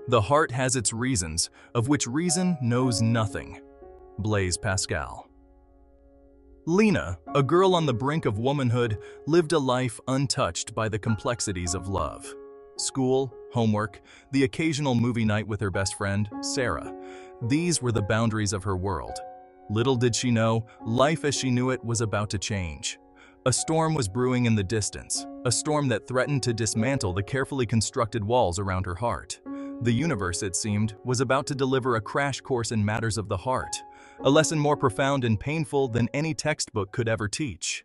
The heart has its reasons, of which reason knows nothing. Blaise Pascal. Lina, a girl on the brink of womanhood, lived a life untouched by the complexities of love. School, homework, the occasional movie night with her best friend, Sarah. These were the boundaries of her world. Little did she know, life as she knew it was about to change. A storm was brewing in the distance, a storm that threatened to dismantle the carefully constructed walls around her heart. The universe, it seemed, was about to deliver a crash course in matters of the heart, a lesson more profound and painful than any textbook could ever teach.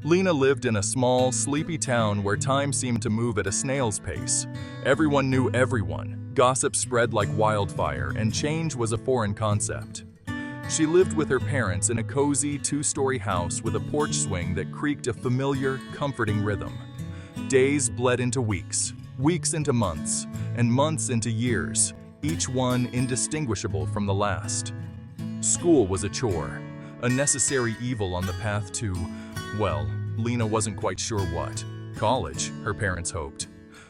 Lina lived in a small, sleepy town where time seemed to move at a snail's pace. Everyone knew everyone, gossip spread like wildfire, and change was a foreign concept. She lived with her parents in a cozy two-story house with a porch swing that creaked a familiar, comforting rhythm. Days bled into weeks, weeks into months, and months into years, each one indistinguishable from the last. School was a chore, a necessary evil on the path to, well, Lina wasn't quite sure what. College, her parents hoped.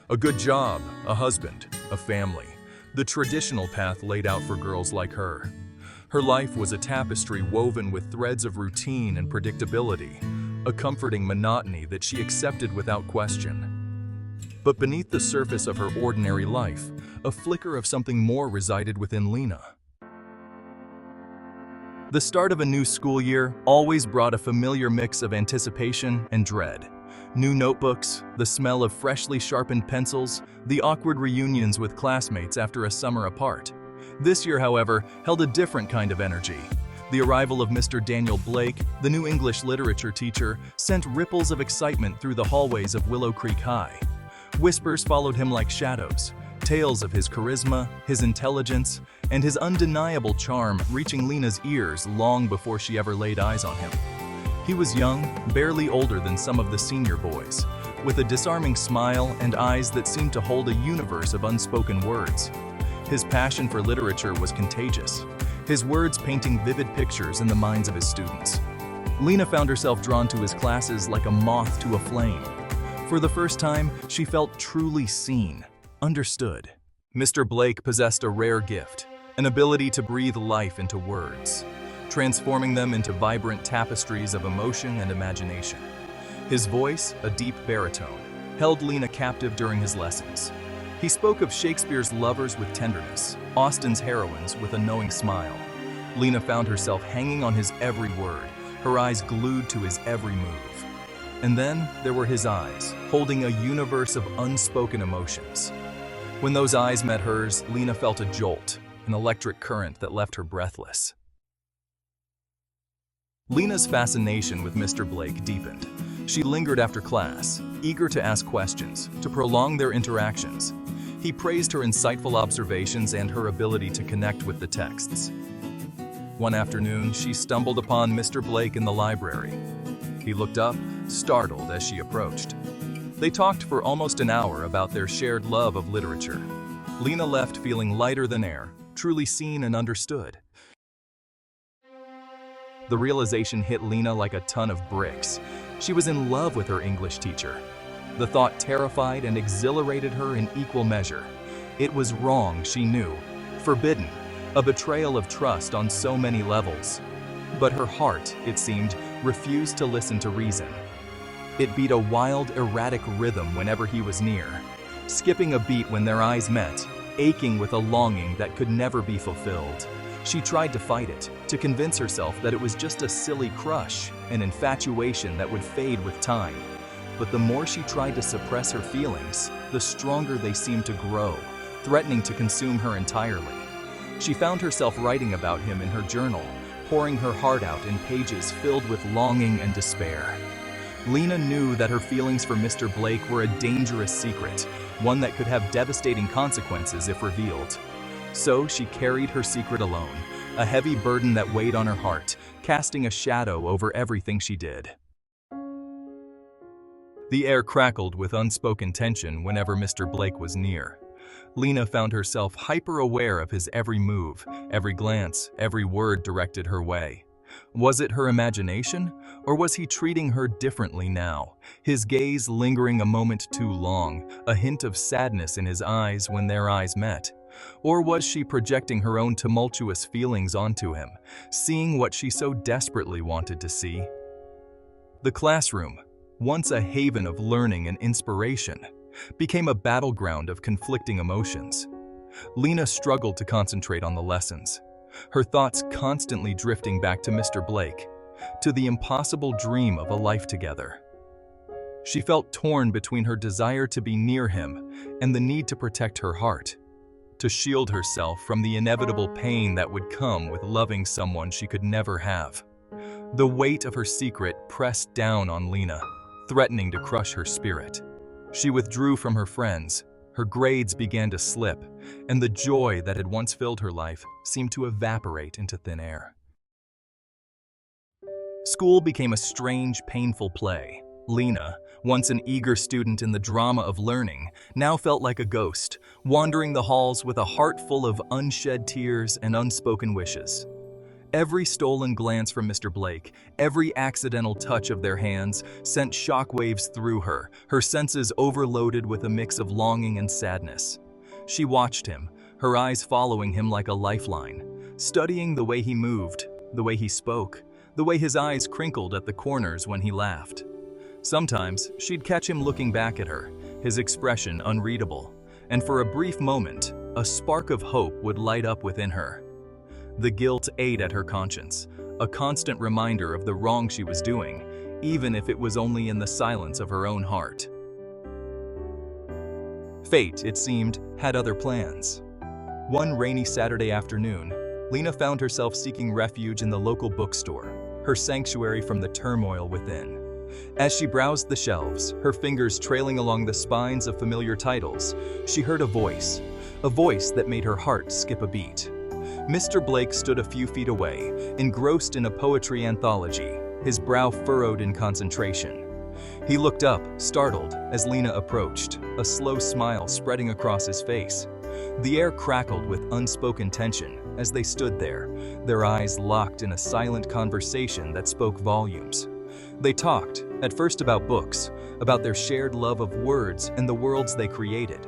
A good job, a husband, a family. The traditional path laid out for girls like her. Her life was a tapestry woven with threads of routine and predictability, a comforting monotony that she accepted without question. But beneath the surface of her ordinary life, a flicker of something more resided within Lina. The start of a new school year always brought a familiar mix of anticipation and dread. New notebooks, the smell of freshly sharpened pencils, the awkward reunions with classmates after a summer apart. This year, however, held a different kind of energy. The arrival of Mr. Daniel Blake, the new English literature teacher, sent ripples of excitement through the hallways of Willow Creek High. Whispers followed him like shadows, tales of his charisma, his intelligence, and his undeniable charm reaching Lina's ears long before she ever laid eyes on him. He was young, barely older than some of the senior boys, with a disarming smile and eyes that seemed to hold a universe of unspoken words. His passion for literature was contagious, his words painting vivid pictures in the minds of his students. Lina found herself drawn to his classes like a moth to a flame. For the first time, she felt truly seen, understood. Mr. Blake possessed a rare gift, an ability to breathe life into words, transforming them into vibrant tapestries of emotion and imagination. His voice, a deep baritone, held Lina captive during his lessons. He spoke of Shakespeare's lovers with tenderness, Austen's heroines with a knowing smile. Lina found herself hanging on his every word, her eyes glued to his every move. And then there were his eyes, holding a universe of unspoken emotions. When those eyes met hers, Lina felt a jolt, an electric current that left her breathless. Lina's fascination with Mr. Blake deepened. She lingered after class, eager to ask questions, to prolong their interactions. He praised her insightful observations and her ability to connect with the texts. One afternoon, she stumbled upon Mr. Blake in the library. He looked up, startled as she approached. They talked for almost an hour about their shared love of literature. Lina left feeling lighter than air, truly seen and understood. The realization hit Lina like a ton of bricks. She was in love with her English teacher. The thought terrified and exhilarated her in equal measure. It was wrong, she knew, forbidden, a betrayal of trust on so many levels. But her heart, it seemed, refused to listen to reason. It beat a wild, erratic rhythm whenever he was near, skipping a beat when their eyes met, aching with a longing that could never be fulfilled. She tried to fight it, to convince herself that it was just a silly crush, an infatuation that would fade with time. But the more she tried to suppress her feelings, the stronger they seemed to grow, threatening to consume her entirely. She found herself writing about him in her journal, pouring her heart out in pages filled with longing and despair. Lina knew that her feelings for Mr. Blake were a dangerous secret, one that could have devastating consequences if revealed. So she carried her secret alone, a heavy burden that weighed on her heart, casting a shadow over everything she did. The air crackled with unspoken tension whenever Mr. Blake was near. Lina found herself hyper-aware of his every move, every glance, every word directed her way. Was it her imagination, or was he treating her differently now, his gaze lingering a moment too long, a hint of sadness in his eyes when their eyes met? Or was she projecting her own tumultuous feelings onto him, seeing what she so desperately wanted to see? The classroom, once a haven of learning and inspiration, became a battleground of conflicting emotions. Lina struggled to concentrate on the lessons, her thoughts constantly drifting back to Mr. Blake, to the impossible dream of a life together. She felt torn between her desire to be near him and the need to protect her heart, to shield herself from the inevitable pain that would come with loving someone she could never have. The weight of her secret pressed down on Lina, threatening to crush her spirit. She withdrew from her friends, her grades began to slip, and the joy that had once filled her life seemed to evaporate into thin air. School became a strange, painful play. Lina, once an eager student in the drama of learning, now felt like a ghost, wandering the halls with a heart full of unshed tears and unspoken wishes. Every stolen glance from Mr. Blake, every accidental touch of their hands sent shockwaves through her, her senses overloaded with a mix of longing and sadness. She watched him, her eyes following him like a lifeline, studying the way he moved, the way he spoke, the way his eyes crinkled at the corners when he laughed. Sometimes she'd catch him looking back at her, his expression unreadable, and for a brief moment, a spark of hope would light up within her. The guilt ate at her conscience, a constant reminder of the wrong she was doing, even if it was only in the silence of her own heart. Fate, it seemed, had other plans. One rainy Saturday afternoon, Lina found herself seeking refuge in the local bookstore, her sanctuary from the turmoil within. As she browsed the shelves, her fingers trailing along the spines of familiar titles, she heard a voice that made her heart skip a beat. Mr. Blake stood a few feet away, engrossed in a poetry anthology, his brow furrowed in concentration. He looked up, startled, as Lina approached, a slow smile spreading across his face. The air crackled with unspoken tension as they stood there, their eyes locked in a silent conversation that spoke volumes. They talked, at first about books, about their shared love of words and the worlds they created.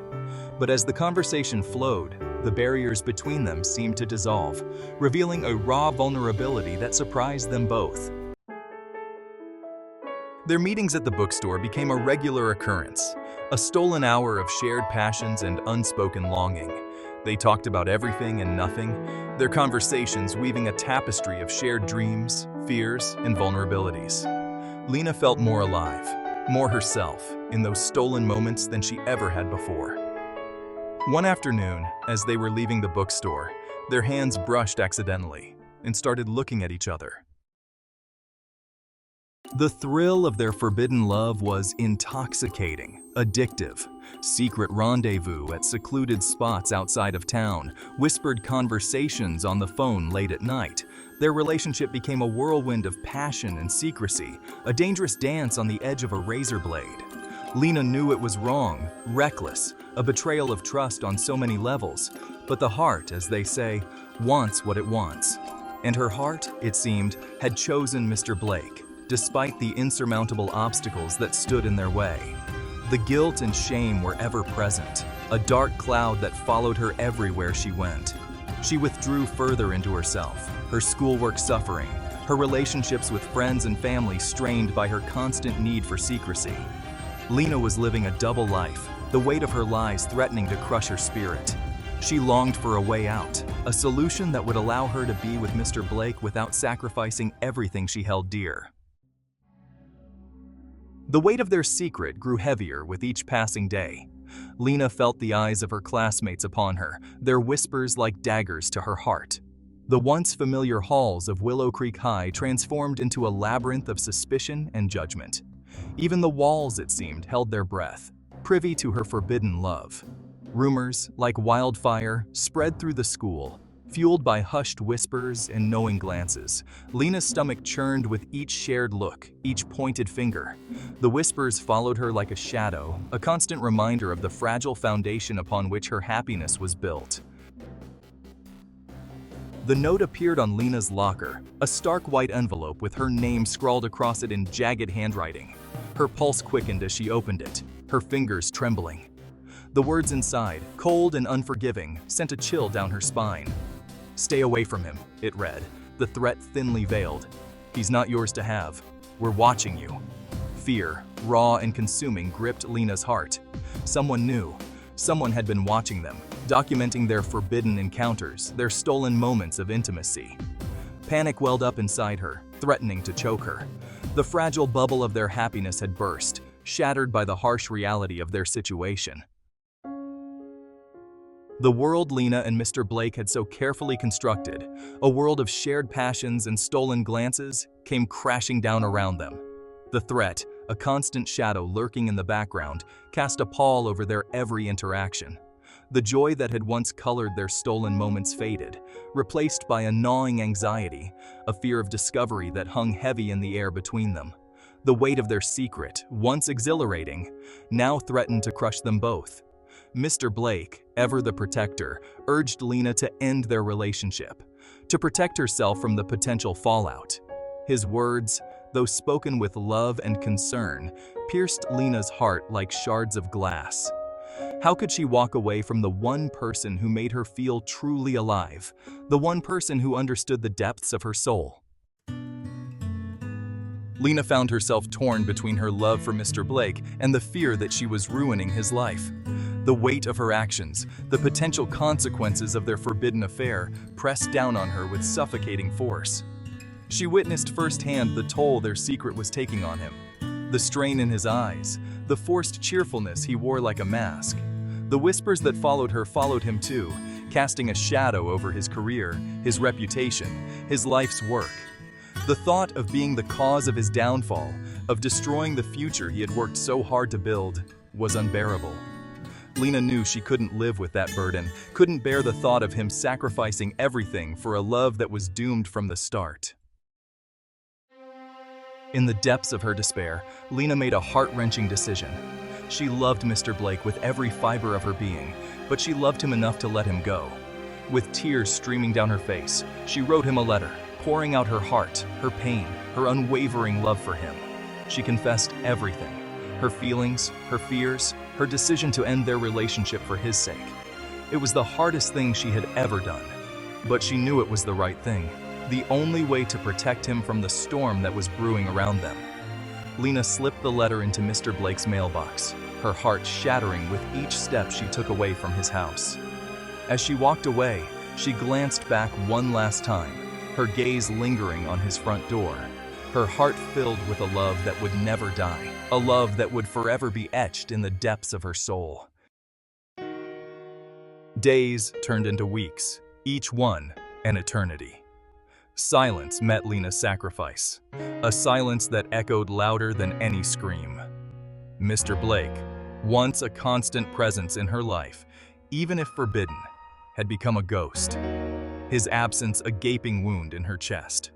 But as the conversation flowed, the barriers between them seemed to dissolve, revealing a raw vulnerability that surprised them both. Their meetings at the bookstore became a regular occurrence, a stolen hour of shared passions and unspoken longing. They talked about everything and nothing, their conversations weaving a tapestry of shared dreams, fears, and vulnerabilities. Lina felt more alive, more herself, in those stolen moments than she ever had before. One afternoon, as they were leaving the bookstore, their hands brushed accidentally and started looking at each other. The thrill of their forbidden love was intoxicating, addictive. Secret rendezvous at secluded spots outside of town, whispered conversations on the phone late at night. Their relationship became a whirlwind of passion and secrecy, a dangerous dance on the edge of a razor blade. Lina knew it was wrong, reckless, a betrayal of trust on so many levels, but the heart, as they say, wants what it wants. And her heart, it seemed, had chosen Mr. Blake, despite the insurmountable obstacles that stood in their way. The guilt and shame were ever present, a dark cloud that followed her everywhere she went. She withdrew further into herself, her schoolwork suffering, her relationships with friends and family strained by her constant need for secrecy. Lina was living a double life, the weight of her lies threatening to crush her spirit. She longed for a way out, a solution that would allow her to be with Mr. Blake without sacrificing everything she held dear. The weight of their secret grew heavier with each passing day. Lina felt the eyes of her classmates upon her, their whispers like daggers to her heart. The once familiar halls of Willow Creek High transformed into a labyrinth of suspicion and judgment. Even the walls, it seemed, held their breath, privy to her forbidden love. Rumors, like wildfire, spread through the school, fueled by hushed whispers and knowing glances. Lina's stomach churned with each shared look, each pointed finger. The whispers followed her like a shadow, a constant reminder of the fragile foundation upon which her happiness was built. The note appeared on Lina's locker, a stark white envelope with her name scrawled across it in jagged handwriting. Her pulse quickened as she opened it, her fingers trembling. The words inside, cold and unforgiving, sent a chill down her spine. "Stay away from him," it read, the threat thinly veiled. "He's not yours to have. We're watching you." Fear, raw and consuming, gripped Lina's heart. Someone knew. Someone had been watching them, documenting their forbidden encounters, their stolen moments of intimacy. Panic welled up inside her, threatening to choke her. The fragile bubble of their happiness had burst, shattered by the harsh reality of their situation. The world Lina and Mr. Blake had so carefully constructed, a world of shared passions and stolen glances, came crashing down around them. The threat, a constant shadow lurking in the background, cast a pall over their every interaction. The joy that had once colored their stolen moments faded, replaced by a gnawing anxiety, a fear of discovery that hung heavy in the air between them. The weight of their secret, once exhilarating, now threatened to crush them both. Mr. Blake, ever the protector, urged Lina to end their relationship, to protect herself from the potential fallout. His words, though spoken with love and concern, pierced Lina's heart like shards of glass. How could she walk away from the one person who made her feel truly alive, the one person who understood the depths of her soul? Lina found herself torn between her love for Mr. Blake and the fear that she was ruining his life. The weight of her actions, the potential consequences of their forbidden affair, pressed down on her with suffocating force. She witnessed firsthand the toll their secret was taking on him. The strain in his eyes, the forced cheerfulness he wore like a mask. The whispers that followed her followed him too, casting a shadow over his career, his reputation, his life's work. The thought of being the cause of his downfall, of destroying the future he had worked so hard to build, was unbearable. Lina knew she couldn't live with that burden, couldn't bear the thought of him sacrificing everything for a love that was doomed from the start. In the depths of her despair, Lina made a heart-wrenching decision. She loved Mr. Blake with every fiber of her being, but she loved him enough to let him go. With tears streaming down her face, she wrote him a letter, pouring out her heart, her pain, her unwavering love for him. She confessed everything, her feelings, her fears, her decision to end their relationship for his sake. It was the hardest thing she had ever done, but she knew it was the right thing, the only way to protect him from the storm that was brewing around them. Lina slipped the letter into Mr. Blake's mailbox, her heart shattering with each step she took away from his house. As she walked away, she glanced back one last time, her gaze lingering on his front door, her heart filled with a love that would never die, a love that would forever be etched in the depths of her soul. Days turned into weeks, each one an eternity. Silence met Lina's sacrifice, a silence that echoed louder than any scream. Mr. Blake, once a constant presence in her life, even if forbidden, had become a ghost, his absence a gaping wound in her chest.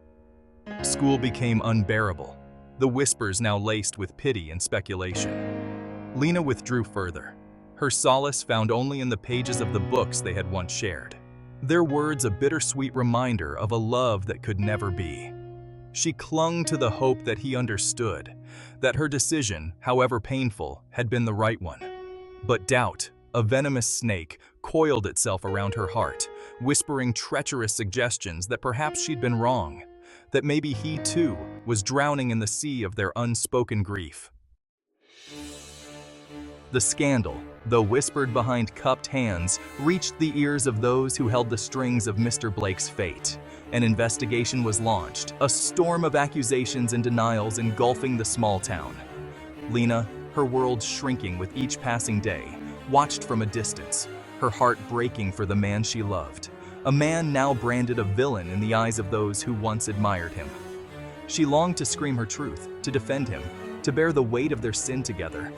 School became unbearable, the whispers now laced with pity and speculation. Lina withdrew further, her solace found only in the pages of the books they had once shared. Their words a bittersweet reminder of a love that could never be. She clung to the hope that he understood, that her decision, however painful, had been the right one. But doubt, a venomous snake, coiled itself around her heart, whispering treacherous suggestions that perhaps she'd been wrong, that maybe he too was drowning in the sea of their unspoken grief. The scandal, though whispered behind cupped hands, reached the ears of those who held the strings of Mr. Blake's fate. An investigation was launched, a storm of accusations and denials engulfing the small town. Lina, her world shrinking with each passing day, watched from a distance, her heart breaking for the man she loved, a man now branded a villain in the eyes of those who once admired him. She longed to scream her truth, to defend him, to bear the weight of their sin together.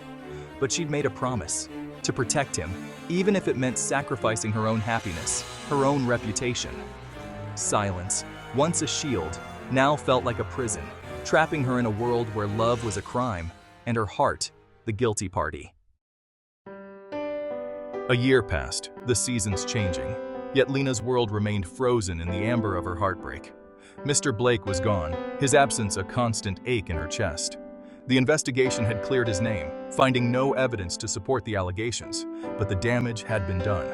But she'd made a promise, to protect him, even if it meant sacrificing her own happiness, her own reputation. Silence, once a shield, now felt like a prison, trapping her in a world where love was a crime, and her heart, the guilty party. A year passed, the seasons changing. Yet Lina's world remained frozen in the amber of her heartbreak. Mr. Blake was gone, his absence a constant ache in her chest. The investigation had cleared his name, finding no evidence to support the allegations, but the damage had been done.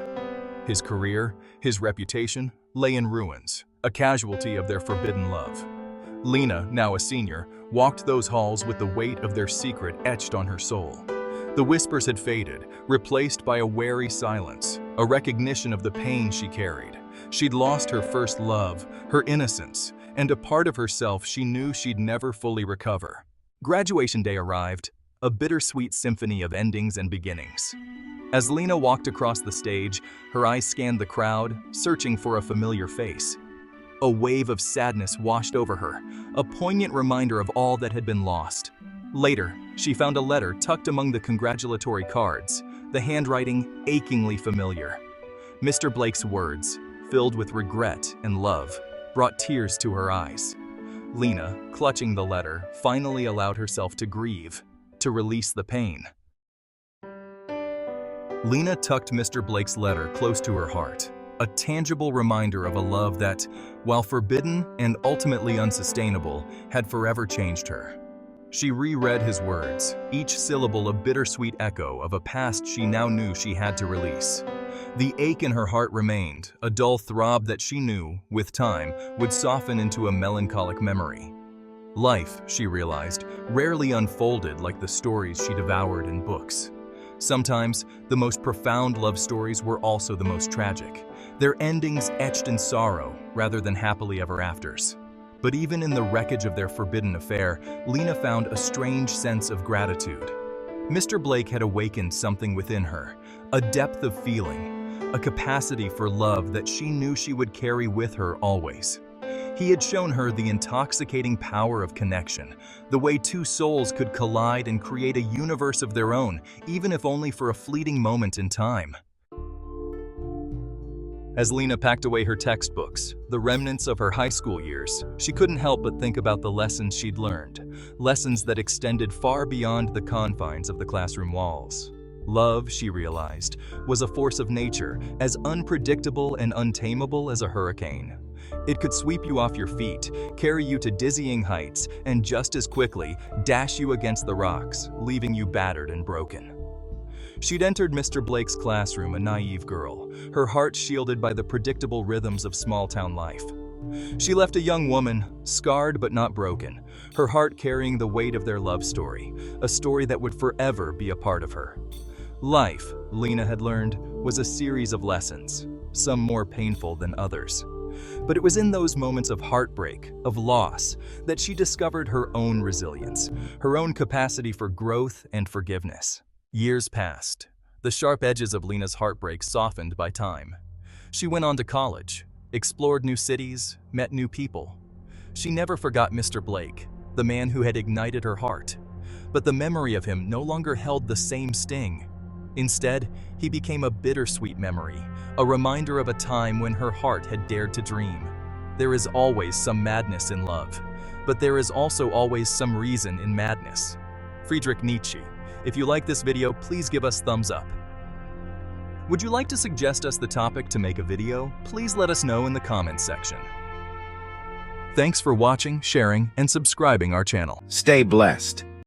His career, his reputation, lay in ruins, a casualty of their forbidden love. Lina, now a senior, walked those halls with the weight of their secret etched on her soul. The whispers had faded, replaced by a wary silence, a recognition of the pain she carried. She'd lost her first love, her innocence, and a part of herself she knew she'd never fully recover. Graduation day arrived, a bittersweet symphony of endings and beginnings. As Lina walked across the stage, her eyes scanned the crowd, searching for a familiar face. A wave of sadness washed over her, a poignant reminder of all that had been lost. Later, she found a letter tucked among the congratulatory cards, the handwriting achingly familiar. Mr. Blake's words, filled with regret and love, brought tears to her eyes. Lina, clutching the letter, finally allowed herself to grieve, to release the pain. Lina tucked Mr. Blake's letter close to her heart, a tangible reminder of a love that, while forbidden and ultimately unsustainable, had forever changed her. She reread his words, each syllable a bittersweet echo of a past she now knew she had to release. The ache in her heart remained, a dull throb that she knew, with time, would soften into a melancholic memory. Life, she realized, rarely unfolded like the stories she devoured in books. Sometimes, the most profound love stories were also the most tragic, their endings etched in sorrow rather than happily ever afters. But even in the wreckage of their forbidden affair, Lina found a strange sense of gratitude. Mr. Blake had awakened something within her, a depth of feeling, a capacity for love that she knew she would carry with her always. He had shown her the intoxicating power of connection, the way two souls could collide and create a universe of their own, even if only for a fleeting moment in time. As Lina packed away her textbooks, the remnants of her high school years, she couldn't help but think about the lessons she'd learned, lessons that extended far beyond the confines of the classroom walls. Love, she realized, was a force of nature, as unpredictable and untamable as a hurricane. It could sweep you off your feet, carry you to dizzying heights, and just as quickly dash you against the rocks, leaving you battered and broken. She'd entered Mr. Blake's classroom a naive girl, her heart shielded by the predictable rhythms of small-town life. She left a young woman, scarred but not broken, her heart carrying the weight of their love story, a story that would forever be a part of her. Life, Lina had learned, was a series of lessons, some more painful than others. But it was in those moments of heartbreak, of loss, that she discovered her own resilience, her own capacity for growth and forgiveness. Years passed. The sharp edges of Lina's heartbreak softened by time. She went on to college, explored new cities, met new people. She never forgot Mr. Blake, the man who had ignited her heart. But the memory of him no longer held the same sting. Instead, he became a bittersweet memory, a reminder of a time when her heart had dared to dream. There is always some madness in love, but there is also always some reason in madness. Friedrich Nietzsche. If you like this video, please give us thumbs up. Would you like to suggest us the topic to make a video? Please let us know in the comments section. Thanks for watching, sharing, and subscribing our channel. Stay blessed.